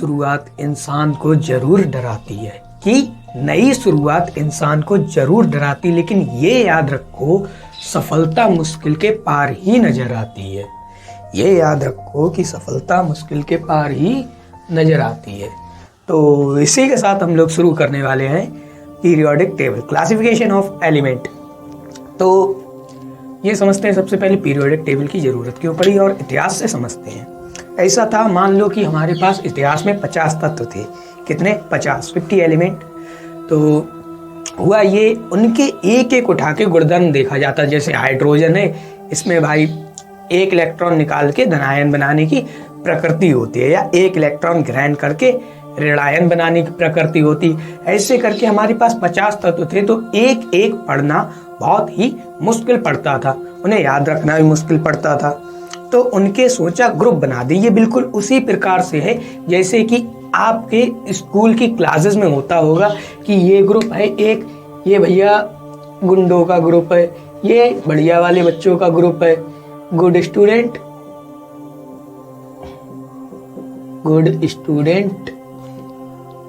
शुरुआत इंसान को जरूर डराती है कि नई शुरुआत इंसान को जरूर डराती, लेकिन ये याद रखो सफलता मुश्किल के पार ही नजर आती है। ये याद रखो कि सफलता मुश्किल के पार ही नजर आती है। तो इसी के साथ हम लोग शुरू करने वाले हैं periodic table, classification of element. तो ये समझते हैं सबसे पहले पीरियोडिक टेबल की ज़रूरत क्यों पड़ी और इतिहास से समझते हैं। ऐसा था, मान लो कि हमारे पास इतिहास में 50 तत्व थे। कितने? 50 एलिमेंट। तो हुआ ये, उनके एक एक उठा के गुणधर्म देखा जाता। जैसे हाइड्रोजन है, इसमें भाई एक इलेक्ट्रॉन निकाल के धनायन बनाने की प्रकृति होती है, या एक इलेक्ट्रॉन ग्रहण करके ऋणायन बनाने की प्रकृति होती। ऐसे करके हमारे पास 50 तत्व थे, तो एक एक पढ़ना बहुत ही मुश्किल पड़ता था, उन्हें याद रखना भी मुश्किल पड़ता था। तो उनके सोचा ग्रुप बना दी। ये बिल्कुल उसी प्रकार से है जैसे कि आपके स्कूल की क्लासेस में होता होगा कि ये ग्रुप है एक, ये भैया गुंडों का ग्रुप है, ये बढ़िया वाले बच्चों का ग्रुप है, गुड स्टूडेंट,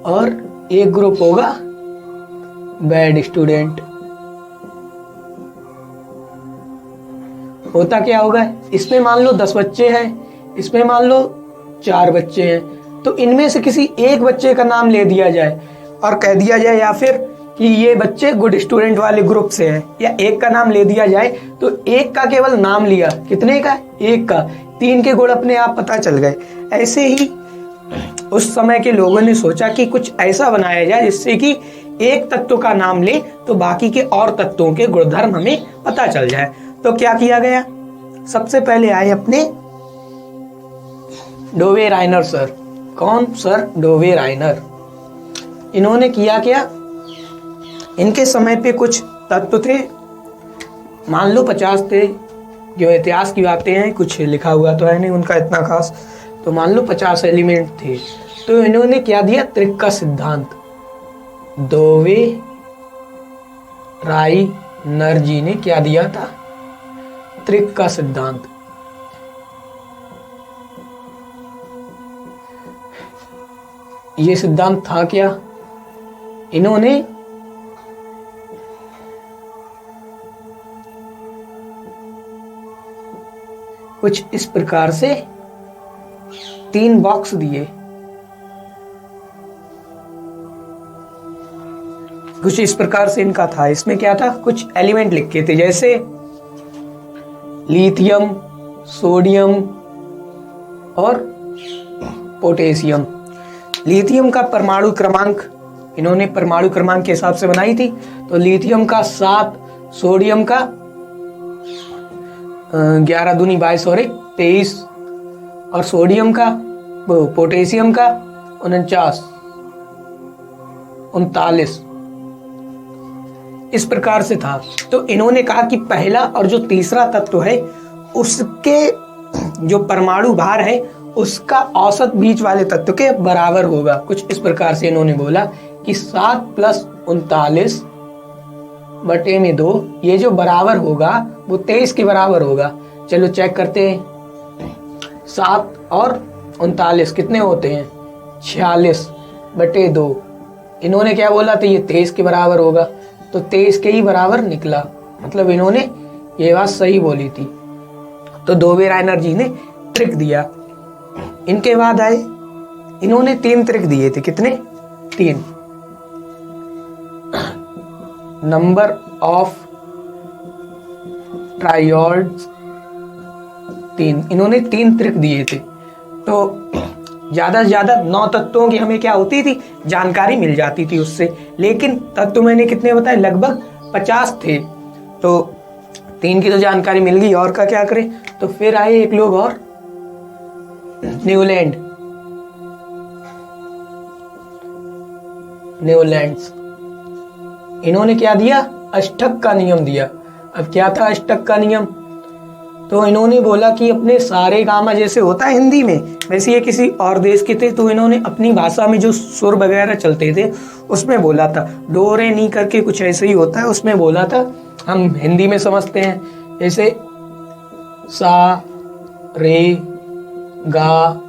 और एक ग्रुप होगा बैड स्टूडेंट। होता क्या होगा, इसमें मान लो 10 बच्चे हैं, इसमें मान लो 4 बच्चे हैं, तो इनमें से किसी एक बच्चे का नाम ले दिया जाए और कह दिया जाए, या फिर कि ये बच्चे गुड स्टूडेंट वाले ग्रुप से हैं, या एक का नाम ले दिया जाए। तो एक का केवल नाम लिया, कितने का? एक का। 3 के गुण अपने आप पता चल गए। ऐसे ही उस समय के लोगों ने सोचा कि कुछ ऐसा बनाया जाए जिससे कि एक तत्व का नाम ले तो बाकी के और तत्वों के गुणधर्म हमें पता चल जाए। तो क्या किया गया, सबसे पहले आए अपने डोवे राइनर सर। कौन सर? डोवे राइनर। इन्होंने किया क्या, इनके समय पे कुछ तत्व थे, मान लो 50 थे, जो इतिहास की बातें हैं, कुछ लिखा हुआ तो है नहीं उनका इतना खास, तो मान लो 50 एलिमेंट थे। तो इन्होंने क्या दिया, त्रिक का सिद्धांत। डोवे राइनर जी ने क्या दिया था, त्रिक का सिद्धांत। ये सिद्धांत था क्या, इन्होंने कुछ इस प्रकार से 3 बॉक्स दिए, कुछ इस प्रकार से इनका था। इसमें क्या था, कुछ एलिमेंट लिखे थे, जैसे लिथियम, सोडियम और पोटेशियम। लिथियम का परमाणु क्रमांक इन्होंने परमाणु क्रमांक के हिसाब से बनाई थी। तो लिथियम का 7, सोडियम का 11 दूनी 22 और 23, और सोडियम का पोटेशियम का 39 इस प्रकार से था। तो इन्होंने कहा कि पहला और जो तीसरा तत्व है उसके जो परमाणु भार है उसका औसत बीच वाले तत्व के बराबर होगा। कुछ इस प्रकार से इन्होंने बोला कि 7 + 39/2, ये जो बराबर होगा वो 23 के बराबर होगा। चलो चेक करते हैं, 7 और 39 कितने होते हैं, 46/2। इन्होंने क्या बोला था, ये 23 के बराबर होगा, तो 23 के ही बराबर निकला, मतलब इन्होंने ये बात सही बोली थी। तो डोवे राइनर जी ने ट्रिक दिया। इनके बाद आए, इन्होंने 3 ट्रिक दिए थे। कितने? 3। नंबर ऑफ ट्रायोड्स 3, इन्होंने 3 ट्रिक दिए थे। तो ज्यादा से ज्यादा 9 तत्वों की हमें क्या होती थी, जानकारी मिल जाती थी उससे, लेकिन तत्व मैंने कितने बताए, लगभग 50 थे। तो 3 की तो जानकारी मिल गई, और का क्या करें। तो फिर आए एक लोग और, न्यूलैंड्स। इन्होंने क्या दिया, अष्टक का नियम दिया। अब क्या था अष्टक का नियम, तो इन्होंने बोला कि अपने सारे गामा जैसे होता है हिंदी में, वैसे ये किसी और देश के थे, तो इन्होंने अपनी भाषा में जो सुर वगैरह चलते थे उसमें बोला था। डो रे नी करके कुछ ऐसे ही होता है, उसमें बोला था, हम हिंदी में समझते हैं, जैसे सा रे गा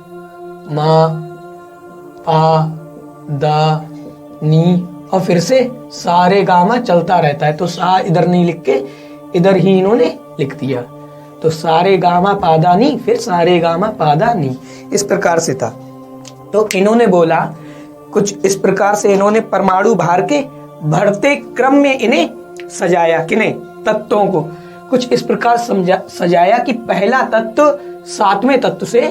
मा पा दा नी, और फिर से सारे गामा चलता रहता है। तो सा इधर नहीं लिख के इधर ही इन्होंने लिख दिया। तो सारे गामा पादा नी, फिर सारे गामा पादा नी, इस प्रकार से था। तो इन्होंने बोला कुछ इस प्रकार से इन्होंने परमाणु भार के बढ़ते क्रम में इन्हें सजाया। किन्हें? तत्वों को कुछ इस प्रकार सजाया कि पहला तत्व 7वें तत्व से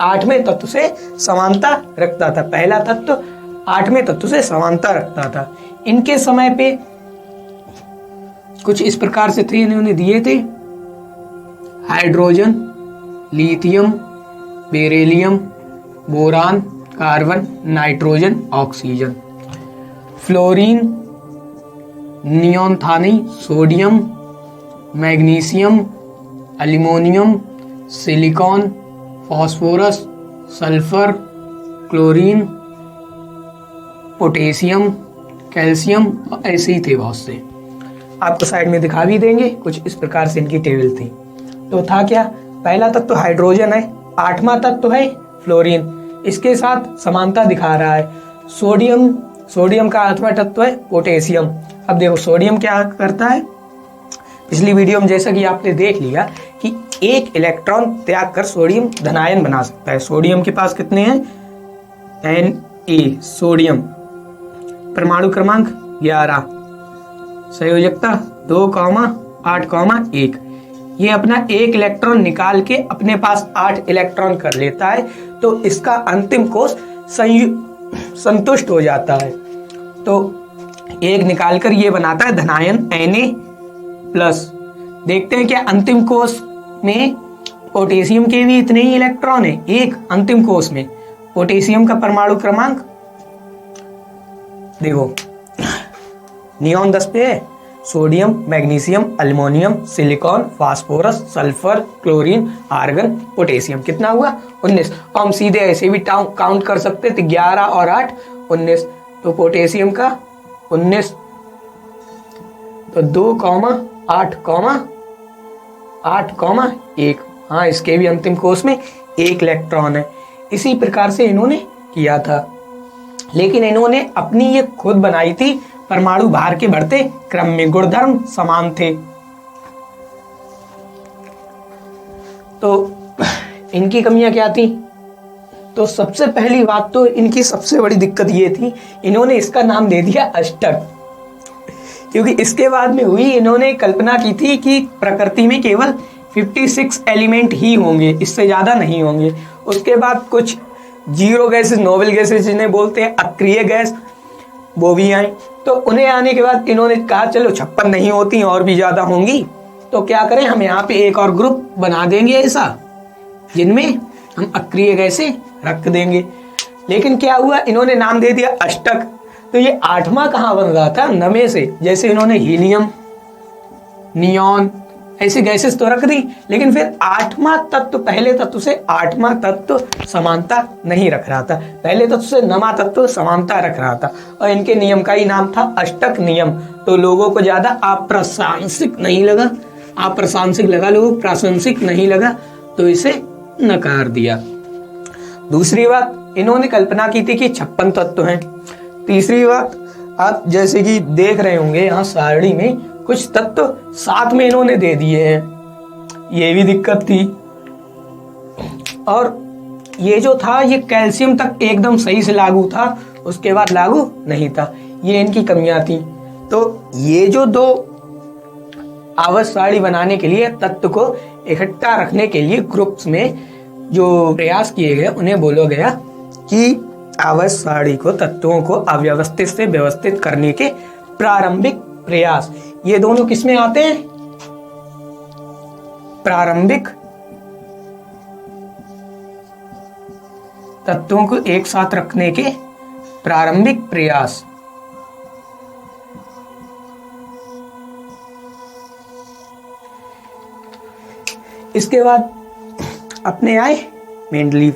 8वें तत्व से समानता रखता था। पहला तत्व 8वें तत्व से समानता रखता था। इनके समय पे कुछ इस प्रकार से थे, इन्होंने दिए थे hydrogen, lithium, beryllium, boron, carbon, nitrogen, oxygen, fluorine, neon था नहीं, sodium, magnesium, aluminium, silicon, phosphorus, sulphur, chlorine, potassium, calcium, ऐसे ही थे बहुत से। आपको साइड में दिखा भी देंगे। कुछ इस प्रकार से इनकी टेबल थी। तो था क्या? पहला तत्व हाइड्रोजन है, 8वां तत्व है फ्लोरीन, इसके साथ समानता दिखा रहा है। सोडियम का 8वां तत्व है पोटेशियम। अब देखो सोडियम क्या करता है, पिछली वीडियो में जैसा कि आपने देख लिया कि एक इलेक्ट्रॉन त्याग कर सोडियम धनायन बना सकता है। सोडियम के पास कितने हैं? Na, सोडियम, परमाणु क्रमांक 11, संयोजकता 2,8,1। ये अपना एक इलेक्ट्रॉन निकाल के अपने पास 8 इलेक्ट्रॉन कर लेता है। तो इसका अंतिम कोष संतुष्ट हो जाता है। तो एक निकालकर ये बनाता है धनायन Na+। देखते हैं क्या अंतिम कोष में पोटेशियम के भी इतने ही इलेक्ट्रॉन है। एक अंतिम कोष में पोटेशियम का परमाणु क्रमांक देखो, नियॉन 10 पे है, sodium, magnesium, aluminium, silicon, phosphorus, sulphur, chlorine, argon, potassium, कितना हुआ? 19। और हम सीधे ऐसे भी काउंट कर सकते थे, 11 और 8 19। तो पोटेशियम का 19, तो 2,8,1। हाँ, इसके भी अंतिम कोष में एक इलेक्ट्रॉन है। इसी प्रकार से इन्होंने किया था, लेकिन इन्होंने अपनी ये खुद बनाई थी परमाणु भार के बढ़ते क्रम में गुणधर्म समान थे। तो इनकी कमियां क्या थी? तो सबसे पहली बात तो इनकी सबसे बड़ी दिक्कत ये थी, इन्होंने इसका नाम दे दिया अष्टक। क्योंकि इसके बाद में हुई, इन्होंने कल्पना की थी कि प्रकृति में केवल 56 एलिमेंट ही होंगे, इससे ज्यादा नहीं होंगे। उसके बाद कुछ जीरो गैसेस, नोबल गैसेस जिन्हें बोलते हैं, अक्रिय गैस, वो भी आई। तो उन्हें आने के बाद इन्होंने कहा चलो 56 नहीं होती, और भी ज्यादा होंगी, तो क्या करें, हम यहाँ पे एक और ग्रुप बना देंगे ऐसा जिनमें हम अक्रिय गैसें रख देंगे। लेकिन क्या हुआ, इन्होंने नाम दे दिया अष्टक। तो ये 8वां कहाँ बन रहा था? 9 से। जैसे इन्होंने हीलियम, नियॉन, ऐसी गैसेस तो रख दी, लेकिन फिर 8वां तत्व, पहले तत्व से 8वां तत्व समानता नहीं रख रहा था, पहले तत्व से 9वां तत्व समानता रख रहा था। और इनके नियम का ही नाम था अष्टक नियम। तो लोगों को ज्यादा अप्रासंगिक नहीं लगा, अप्रासंगिक लगा, लोगों को प्रासंगिक नहीं लगा, तो इसे नकार दिया। दूसरी बात, इन्होंने कल्पना की थी कि 56 तत्व हैं। तीसरी बात, आप जैसे कि देख रहे होंगे यहाँ सारणी में कुछ तत्व साथ में इन्होंने दे दिए हैं, ये भी दिक्कत थी। और ये जो था, ये कैल्शियम तक एकदम सही से लागू था, उसके बाद लागू नहीं था। ये इनकी कमियां थी। तो ये जो 2 आवर्त सारणी बनाने के लिए, तत्व को इकट्ठा रखने के लिए ग्रुप्स में जो प्रयास किए गए, उन्हें बोला गया कि आवर्त सारणी को, तत्वों को अव्यवस्थित से व्यवस्थित करने के प्रारंभिक प्रयास। ये दोनों किसमें आते हैं? प्रारंभिक तत्वों को एक साथ रखने के प्रारंभिक प्रयास। इसके बाद अपने आए मेंडलीव।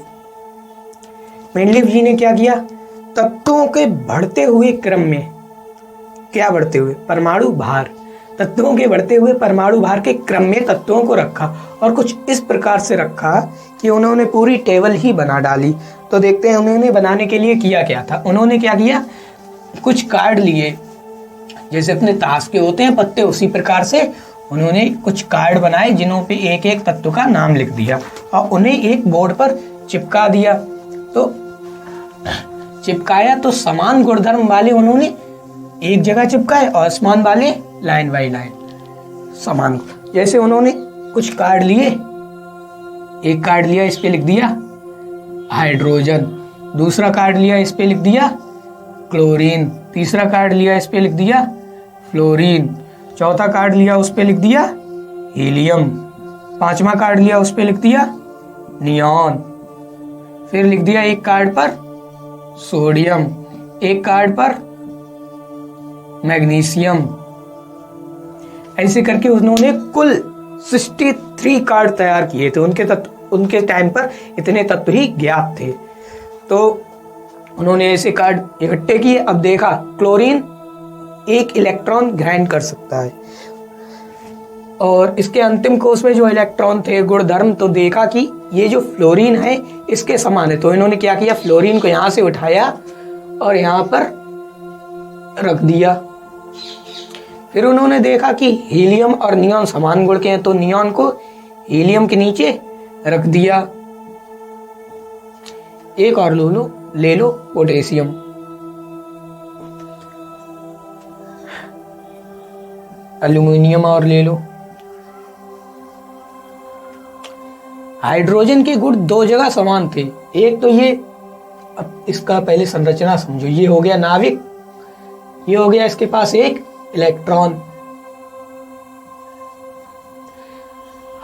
मेंडलीव जी ने क्या किया? तत्वों के बढ़ते हुए क्रम में, क्या बढ़ते हुए? परमाणु भार। तत्वों के बढ़ते हुए परमाणु भार के क्रम में तत्वों को रखा और कुछ इस प्रकार से रखा कि उन्होंने पूरी टेबल ही बना डाली। तो देखते हैं उन्होंने बनाने के लिए किया क्या था। उन्होंने क्या किया, कुछ कार्ड लिए, जैसे अपने ताश के होते हैं पत्ते, उसी प्रकार से उन्होंने कुछ कार्ड बनाए जिन्हों पे एक एक तत्व का नाम लिख दिया और उन्हें एक बोर्ड पर चिपका दिया। तो चिपकाया तो समान गुणधर्म वाले उन्होंने एक जगह चिपकाए और समान वाले लाइन बाई लाइन समान। जैसे उन्होंने कुछ कार्ड लिए, एक कार्ड लिया, इस पे लिख दिया हाइड्रोजन, दूसरा कार्ड लिया, इस पे लिख दिया क्लोरीन, तीसरा कार्ड लिया, इस पे लिख दिया फ्लोरीन, चौथा कार्ड लिया, उस पे लिख दिया हीलियम, पांचवा कार्ड लिया, उस पे लिख दिया नियॉन, फिर लिख दिया एक कार्ड पर सोडियम, एक कार्ड पर मैग्नीशियम। ऐसे करके उन्होंने कुल 63 कार्ड तैयार किए थे। उनके टाइम पर इतने तत्व ही ज्ञात थे। तो उन्होंने ऐसे कार्ड इकट्ठे किए। अब देखा क्लोरीन एक इलेक्ट्रॉन ग्रहण कर सकता है और इसके अंतिम कोष में जो इलेक्ट्रॉन थे गुणधर्म, तो देखा कि ये जो फ्लोरीन है इसके समान है। तो इन्होंने क्या किया, फ्लोरीन को यहां से उठाया और यहां पर रख दिया। फिर उन्होंने देखा कि हीलियम और नियॉन समान गुण के हैं, तो नियॉन को हीलियम के नीचे रख दिया। एक और ले लो पोटेशियम। एल्यूमिनियम और ले लो। हाइड्रोजन के गुण दो जगह समान थे। एक तो ये, अब इसका पहले संरचना समझो, ये हो गया नाविक, ये हो गया इसके पास एक इलेक्ट्रॉन।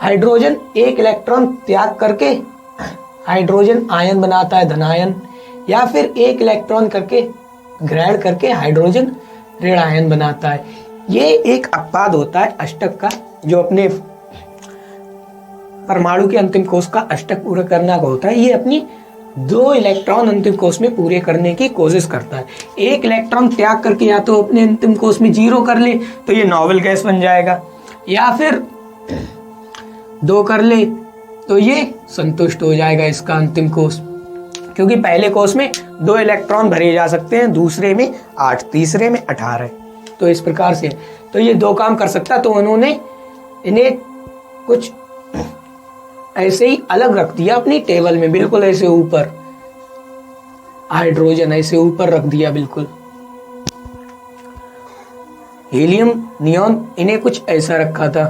हाइड्रोजन एक इलेक्ट्रॉन त्याग करके हाइड्रोजन आयन बनाता है, धनायन, या फिर एक इलेक्ट्रॉन करके ग्रहण करके हाइड्रोजन ऋण आयन बनाता है। ये एक अपवाद होता है अष्टक का, जो अपने परमाणु के अंतिम कोष का अष्टक पूरा करना का होता है। ये अपनी 2 इलेक्ट्रॉन अंतिम कोष में पूरे करने की कोशिश करता है। एक इलेक्ट्रॉन त्याग करके या तो अपने अंतिम कोष में 0 कर ले तो ये नोबेल गैस बन जाएगा, या फिर 2 कर ले तो ये संतुष्ट हो जाएगा इसका अंतिम कोष, क्योंकि पहले कोष में 2 इलेक्ट्रॉन भरे जा सकते हैं, दूसरे में 8, तीसरे में 18। तो इस प्रकार से तो ये 2 काम कर सकता। तो उन्होंने इन्हें कुछ ऐसे ही अलग रख दिया अपनी टेबल में, बिल्कुल ऐसे ऊपर, हाइड्रोजन ऐसे ऊपर रख दिया बिल्कुल। हीलियम, नियॉन, इन्हें कुछ ऐसा रखा था।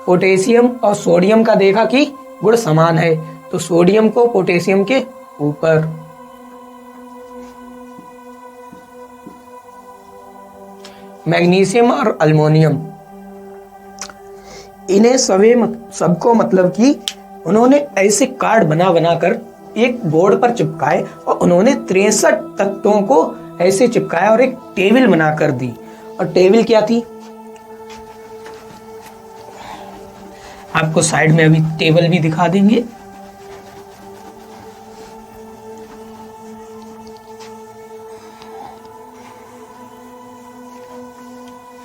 पोटेशियम और सोडियम का देखा कि गुण समान है, तो सोडियम को पोटेशियम के ऊपर। मैग्नीशियम और अल्मोनियम, इन्हें सबको मतलब कि उन्होंने ऐसे कार्ड बना बनाकर एक बोर्ड पर चिपकाए और उन्होंने 63 तत्वों को ऐसे चिपकाया और एक टेबल बनाकर दी। और टेबल क्या थी, आपको साइड में अभी टेबल भी दिखा देंगे।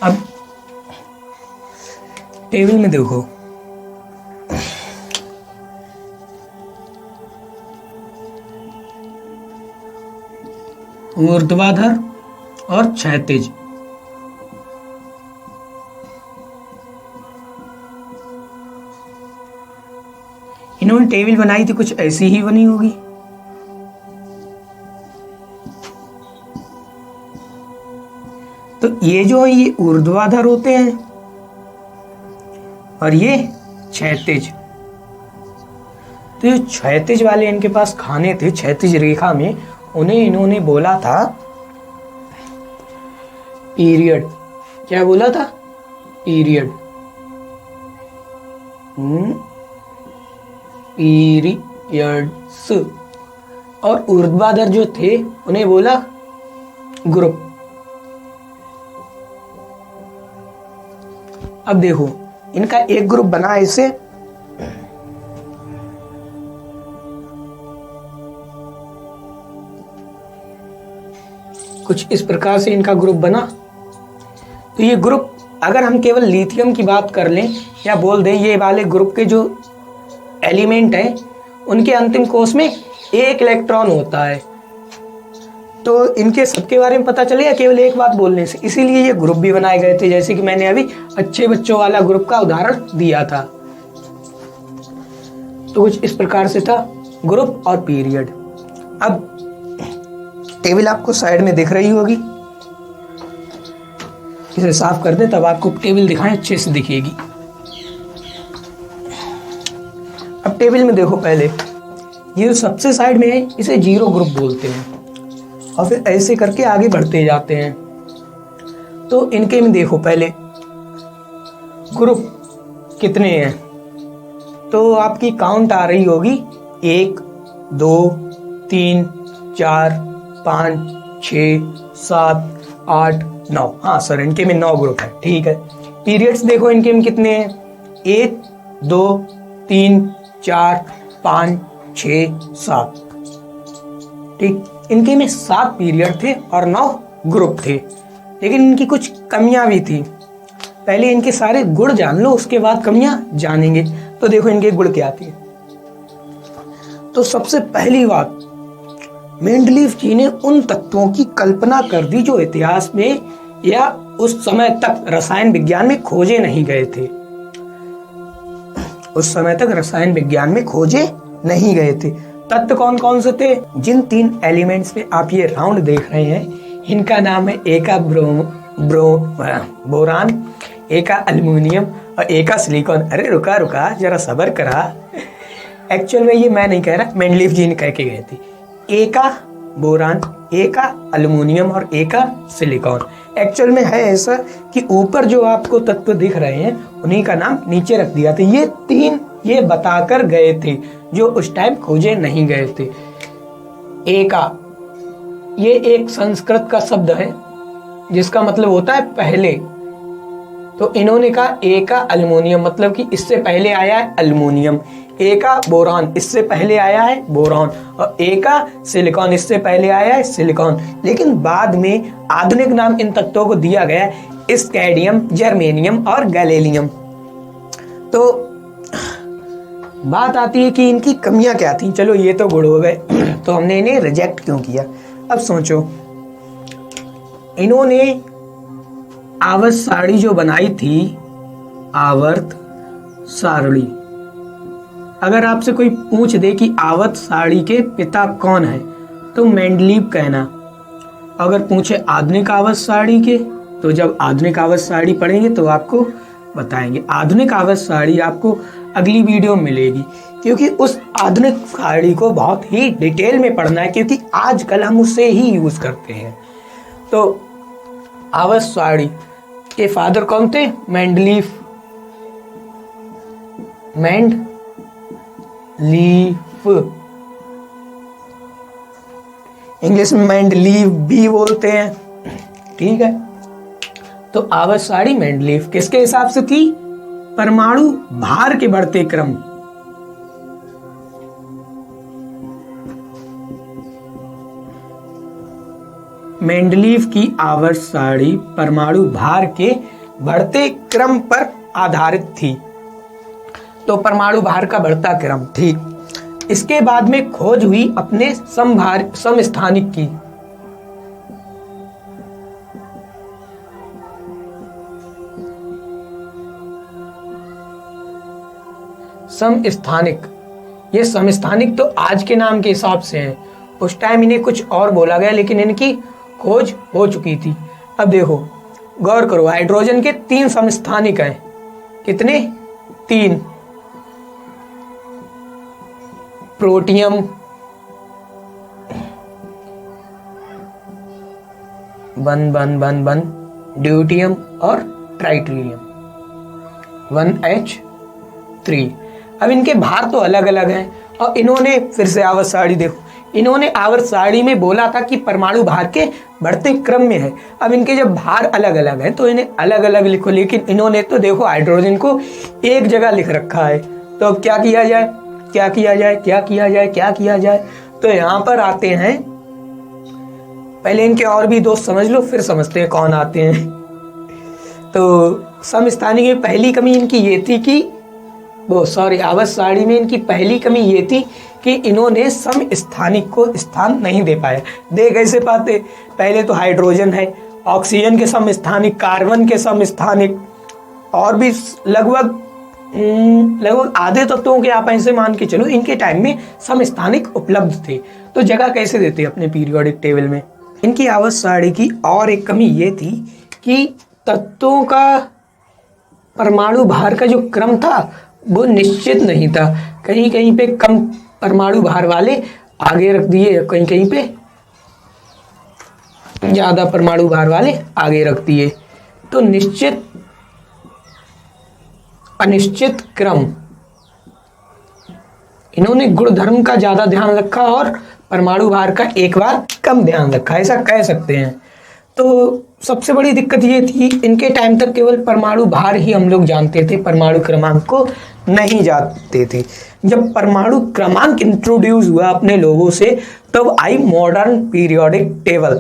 अब टेबल में देखो, ऊर्ध्वाधर और क्षैतिज। इन्होंने टेबल बनाई थी, कुछ ऐसी ही बनी होगी। तो ये जो है ये ऊर्ध्वाधर होते हैं और ये क्षैतिज। तो ये क्षैतिज वाले इनके पास खाने थे क्षैतिज रेखा में, उन्हें इन्होंने बोला था पीरियड। क्या बोला था, पीरियड। पीरियड्स। और ऊर्ध्वाधर जो थे उन्हें बोला ग्रुप। अब देखो इनका एक ग्रुप बना ऐसे, कुछ इस प्रकार से इनका ग्रुप बना। तो ये ग्रुप, अगर हम केवल लिथियम की बात कर लें या बोल दें ये वाले ग्रुप के जो एलिमेंट हैं उनके अंतिम कोष में एक इलेक्ट्रॉन होता है, तो इनके सबके बारे में पता चलेगा केवल एक बात बोलने से। इसीलिए ये ग्रुप भी बनाए गए थे, जैसे कि मैंने अभी अच्छे बच्चों वाला ग्रुप का उदाहरण दिया था। तो कुछ इस प्रकार से था ग्रुप और पीरियड। अब टेबल आपको साइड में दिख रही होगी, इसे साफ कर दें तब आपको टेबल दिखाएं अच्छे से दिखेगी। अब टेबल में देखो, पहले ये जो सबसे साइड में है इसे जीरो ग्रुप बोलते हैं और फिर ऐसे करके आगे बढ़ते जाते हैं। तो इनके में देखो पहले ग्रुप कितने हैं, तो आपकी काउंट आ रही होगी 1 2 3 4 5 6 7 8 9। हाँ सर, इनके में 9 ग्रुप है, ठीक है। पीरियड्स देखो इनके में कितने हैं, 1 2 3 4 5 6 7, ठीक। इनके में 7 पीरियड थे और 9 ग्रुप थे, लेकिन इनकी कुछ कमियां भी थी। पहले इनके सारे गुण जान लो, उसके बाद कमियां जानेंगे। तो देखो इनके गुण क्या थे। तो सबसे पहली बात, मेंडलीव जी ने उन तत्वों की कल्पना कर दी जो इतिहास में या उस समय तक रसायन विज्ञान में खोजे नहीं गए थे। उस समय तक रसायन विज्ञान में खोजे नहीं गए थे। तत्व कौन कौन से थे? जिन 3 एलिमेंट्स में आप ये राउंड देख रहे हैं, इनका नाम है एक बोरान, एक अल्युमिनियम और एक सिलिकॉन। अरे रुका रुका, जरा सब्र करा। एक्चुअल में ये मैं नहीं कह रहा, मेंडलीव जी ने कह के गए थे। एक बोरान, एक अल्युमिनियम और एक सिलिकॉन। एक्चुअल में है ऐसा कि ऊपर जो आपको तत्व दिख रहे हैं उन्हीं का नाम नीचे रख दिया था। ये 3 ये बताकर गए थे जो उस टाइम खोजे नहीं गए थे। एका, ये एक संस्कृत का शब्द है जिसका मतलब होता है पहले। तो इन्होंने कहा एका अल्युमिनियम, मतलब कि इससे पहले आया है अल्युमिनियम। एका बोरान, इससे पहले आया है बोरान। और एका सिलिकॉन, इससे पहले आया है सिलिकॉन। लेकिन बाद में आधुनिक नाम इन तत्वों को दिया गया स्कैंडियम, जर्मेनियम और गैलेलियम। तो बात आती है कि इनकी कमियां क्या थी। चलो ये तो गुण हो गए, तो हमने इन्हें रिजेक्ट क्यों किया। अब सोचो, इन्होंने आवर्त सारणी जो बनाई थी, आवर्त सारणी, अगर आपसे कोई पूछ दे कि आवर्त सारणी के पिता कौन है तो मेंडलीव कहना। अगर पूछे आधुनिक आवर्त सारणी के, तो जब आधुनिक आवर्त सारणी पढ़ेंगे तो आपको बताएंगे। आधुनिक आवर्त सारणी आपको अगली वीडियो में मिलेगी, क्योंकि उस आधुनिक सारणी को बहुत ही डिटेल में पढ़ना है, क्योंकि आजकल हम उसे ही यूज करते हैं। तो आवर्त सारणी के फादर कौन थे? मेंडलीव। इंग्लिश में मेंडलीव भी बोलते हैं, ठीक है। तो आवर्त सारणी मेंडलीव किसके हिसाब से थी? परमाणु भार के बढ़ते क्रम। मेंडलीव की आवर्त सारणी परमाणु भार के बढ़ते क्रम पर आधारित थी। तो परमाणु भार का बढ़ता क्रम, ठीक। इसके बाद में खोज हुई अपने समस्थानिक की। समस्थानिक, ये समस्थानिक तो आज के नाम के हिसाब से हैं, उस टाइम इन्हें कुछ और बोला गया, लेकिन इनकी खोज हो चुकी थी। अब देखो, गौर करो, हाइड्रोजन के 3 समस्थानिक हैं। कितने? 3। प्रोटियम, बन ड्यूटियम और ट्राइटियम, 1H3। अब इनके भार तो अलग अलग हैं, और इन्होंने फिर से आवर्त सारणी देखो, इन्होंने आवर्त सारणी में बोला था कि परमाणु भार के बढ़ते क्रम में है। अब इनके जब भार अलग अलग है तो इन्हें अलग अलग लिखो, लेकिन इन्होंने तो देखो हाइड्रोजन को एक जगह लिख रखा है। तो अब क्या किया जाए, क्या किया जाए, क्या किया जाए, क्या किया जाए? तो यहाँ पर आते हैं पहले इनके और भी दोस्त समझ लो, फिर समझते हैं कौन आते हैं। तो समस्थानिक में पहली कमी इनकी ये थी कि आवर्त सारणी में इनकी पहली कमी ये थी कि इन्होंने समस्थानिक को स्थान नहीं दे पाया। दे कैसे पाते? पहले तो हाइड्रोजन है, ऑक्सीजन के समस्थानिक, कार्बन के समस्थानिक, और भी लगभग आधे तत्वों के आप ऐसे मान के चलो इनके टाइम में समस्थानिक उपलब्ध थे। तो जगह कैसे देते अपने पीरियोडिक टेबल में? इनकी आवर्त सारणी की और एक कमी ये थी कि तत्वों का परमाणु भार का जो क्रम था वो निश्चित नहीं था। कहीं कहीं पे कम परमाणु भार वाले आगे रख दिए, कहीं कहीं पे ज्यादा परमाणु भार वाले आगे रख दिए। तो निश्चित अनिश्चित क्रम, इन्होंने गुणधर्म का ज्यादा ध्यान रखा और परमाणु भार का एक बार कम ध्यान रखा, ऐसा कह सकते हैं। तो सबसे बड़ी दिक्कत ये थी इनके टाइम तक केवल परमाणु भार ही हम लोग जानते थे, परमाणु क्रमांक को नहीं जानते थे। जब परमाणु क्रमांक इंट्रोड्यूस हुआ अपने लोगों से तब आई मॉडर्न पीरियोडिक टेबल।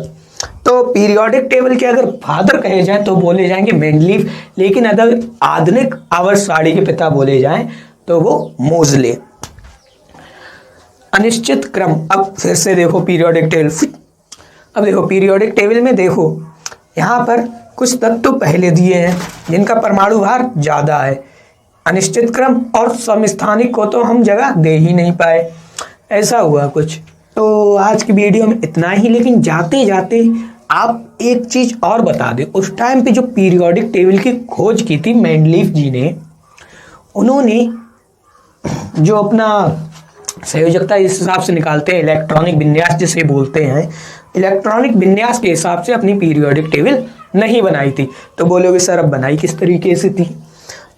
तो पीरियोडिक टेबल के अगर फादर कहे जाए तो बोले जाएंगे मेंडलीफ, लेकिन अगर आधुनिक आवर्त सारणी के पिता बोले जाएं तो वो मोजले। अनिश्चित क्रम, अब फिर से देखो पीरियोडिक टेबल। अब देखो पीरियोडिक टेबल में देखो यहाँ पर कुछ तत्व पहले दिए हैं जिनका परमाणु भार ज्यादा है। अनिश्चित क्रम और समस्थानिक को तो हम जगह दे ही नहीं पाए, ऐसा हुआ कुछ। तो आज की वीडियो में इतना ही, लेकिन जाते जाते आप एक चीज और बता दें। उस टाइम पे जो पीरियोडिक टेबल की खोज की थी मेंडलीफ जी ने, उन्होंने जो अपना संयोजकता इस हिसाब से निकालते हैं, इलेक्ट्रॉनिक विन्यास जिसे बोलते हैं, इलेक्ट्रॉनिक विन्यास के हिसाब से अपनी पीरियोडिक टेबल नहीं बनाई थी। तो बोलोगे सर अब बनाई किस तरीके से थी?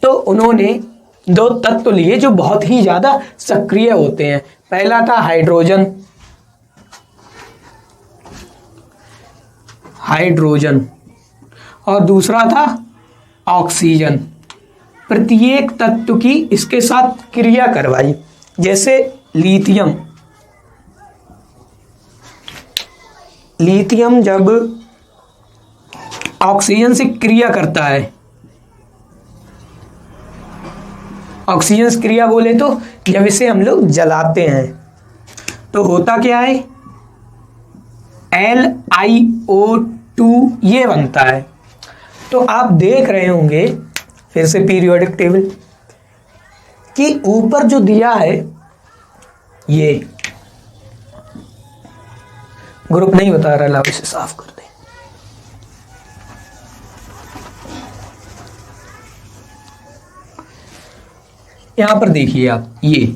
तो उन्होंने दो तत्व लिए जो बहुत ही ज्यादा सक्रिय होते हैं। पहला था हाइड्रोजन और दूसरा था ऑक्सीजन। प्रत्येक तत्व की इसके साथ क्रिया करवाई, जैसे लिथियम जब ऑक्सीजन से क्रिया करता है, ऑक्सीजन से क्रिया बोले तो जब इसे हम लोग जलाते हैं तो होता क्या है, LiO2 ये बनता है। तो आप देख रहे होंगे फिर से पीरियोडिक टेबल कि ऊपर जो दिया है ये ग्रुप नहीं बता रहा, लाओ इसे साफ कर दे। यहां पर देखिए आप, ये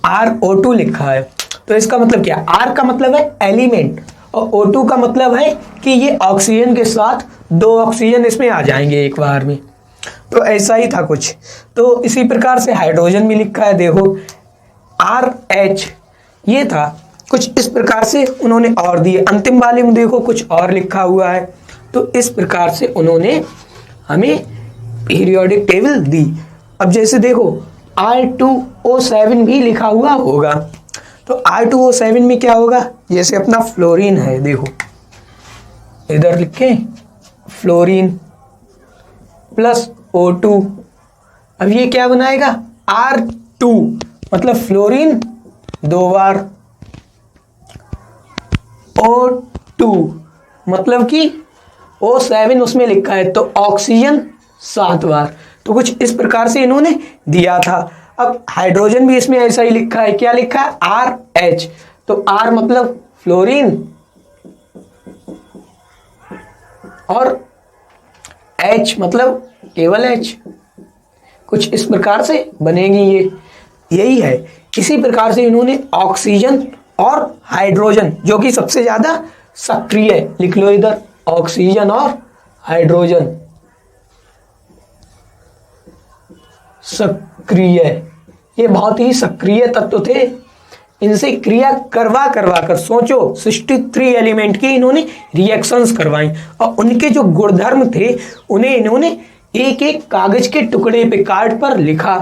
RO2 लिखा है। तो इसका मतलब क्या? R का मतलब है एलिमेंट और O2 का मतलब है कि ये ऑक्सीजन के साथ दो ऑक्सीजन इसमें आ जाएंगे एक बार में। तो ऐसा ही था कुछ। तो इसी प्रकार से हाइड्रोजन भी लिखा है, देखो RH ये था। कुछ इस प्रकार से उन्होंने और दिए। अंतिम वाले में देखो कुछ और लिखा हुआ है। तो इस प्रकार से उन्होंने हमें पीरियोडिक टेबल दी। अब जैसे देखो R2O7 भी लिखा हुआ होगा। तो R2O7 में क्या होगा, जैसे अपना फ्लोरीन है, देखो इधर लिखें फ्लोरीन प्लस O2। अब ये क्या बनाएगा, R2 मतलब फ्लोरीन दो बार, O2 मतलब कि O7 उसमें लिखा है तो ऑक्सीजन 7 बार। तो कुछ इस प्रकार से इन्होंने दिया था। अब हाइड्रोजन भी इसमें ऐसा ही लिखा है, क्या लिखा है, RH। तो R मतलब फ्लोरीन और H मतलब केवल H। कुछ इस प्रकार से बनेगी ये, यही है। इसी प्रकार से इन्होंने ऑक्सीजन और हाइड्रोजन जो कि सबसे ज्यादा सक्रिय है, लिख लो इधर ऑक्सीजन और हाइड्रोजन सक्रिय, ये बहुत ही सक्रिय तत्व थे। इनसे क्रिया करवा कर सोचो 63 एलिमेंट की इन्होंने रिएक्शंस करवाई और उनके जो गुणधर्म थे उन्हें इन्होंने एक एक कागज के टुकड़े पे कार्ड पर लिखा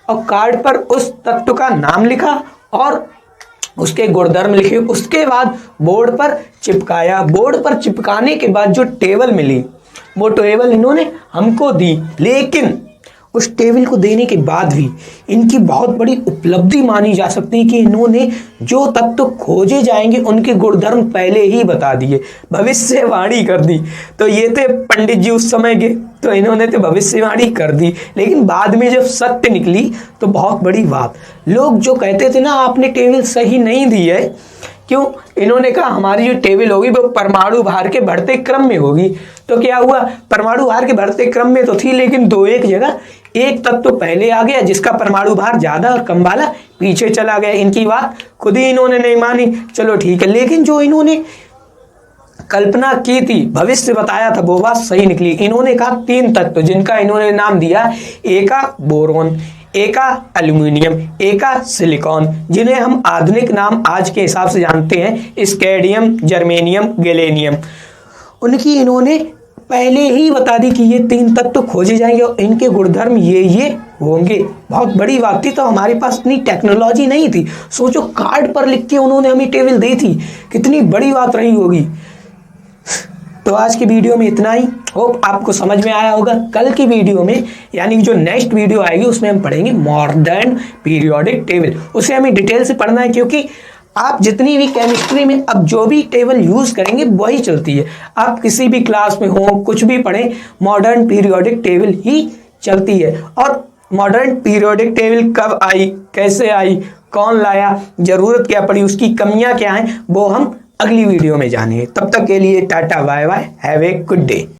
और कार्ड पर उस तत्व का नाम लिखा और उसके गुणधर्म लिखे, उसके बाद बोर्ड पर चिपकाया। बोर्ड पर चिपकाने के बाद जो टेबल मिली वो टेबल इन्होंने हमको दी, लेकिन उस टेबल को देने के बाद भी इनकी बहुत बड़ी उपलब्धि मानी जा सकती है कि इन्होंने जो तत्व खोजे जाएंगे उनके गुणधर्म पहले ही बता दिए, भविष्यवाणी कर दी। तो ये थे पंडित जी उस समय के, तो इन्होंने तो भविष्यवाणी कर दी, लेकिन बाद में जब सत्य निकली तो बहुत बड़ी बात। लोग जो कहते थे ना आपने टेबल सही नहीं दी है, क्यों? इन्होंने कहा हमारी जो टेबल होगी वो परमाणु भार के बढ़ते क्रम में होगी। तो क्या हुआ, परमाणु भार के बढ़ते क्रम में तो थी, लेकिन दो एक जगह एक तत्व तो पहले आ गया जिसका परमाणु भार ज्यादा और कम वाला पीछे चला गया। इनकी बात खुद ही इन्होंने नहीं मानी, चलो ठीक है, लेकिन जो इन्होंने कल्पना की थी, भविष्य बताया था, वो बात सही निकली। इन्होंने कहा 3 तत्व जिनका इन्होंने नाम दिया, एका बोरोन, एका एल्यूमिनियम, एका सिलिकॉन, जिन्हें हम आधुनिक नाम आज के हिसाब से जानते हैं स्कैंडियम, जर्मेनियम, गैलेनियम। उनकी इन्होंने पहले ही बता दी कि ये 3 तत्व खोजे जाएंगे और इनके गुणधर्म ये होंगे। बहुत बड़ी बात थी, तो हमारे पास इतनी टेक्नोलॉजी नहीं थी। सोचो कार्ड पर लिख के उन्होंने हमें टेबल दी थी, कितनी बड़ी बात रही होगी। तो आज की वीडियो में इतना ही, होप आपको समझ में आया होगा। कल की वीडियो में यानी जो नेक्स्ट वीडियो आएगी उसमें हम पढ़ेंगे मॉडर्न पीरियोडिक टेबल। उसे हमें डिटेल से पढ़ना है, क्योंकि आप जितनी भी केमिस्ट्री में अब जो भी टेबल यूज करेंगे वही चलती है। आप किसी भी क्लास में हो, कुछ भी पढ़ें, मॉडर्न पीरियोडिक टेबल ही चलती है। और मॉडर्न पीरियोडिक टेबल कब आई, कैसे आई, कौन लाया, जरूरत क्या पड़ी, उसकी कमियां क्या हैं, वो हम अगली वीडियो में जानेंगे। तब तक के लिए tata bye bye, have a good day.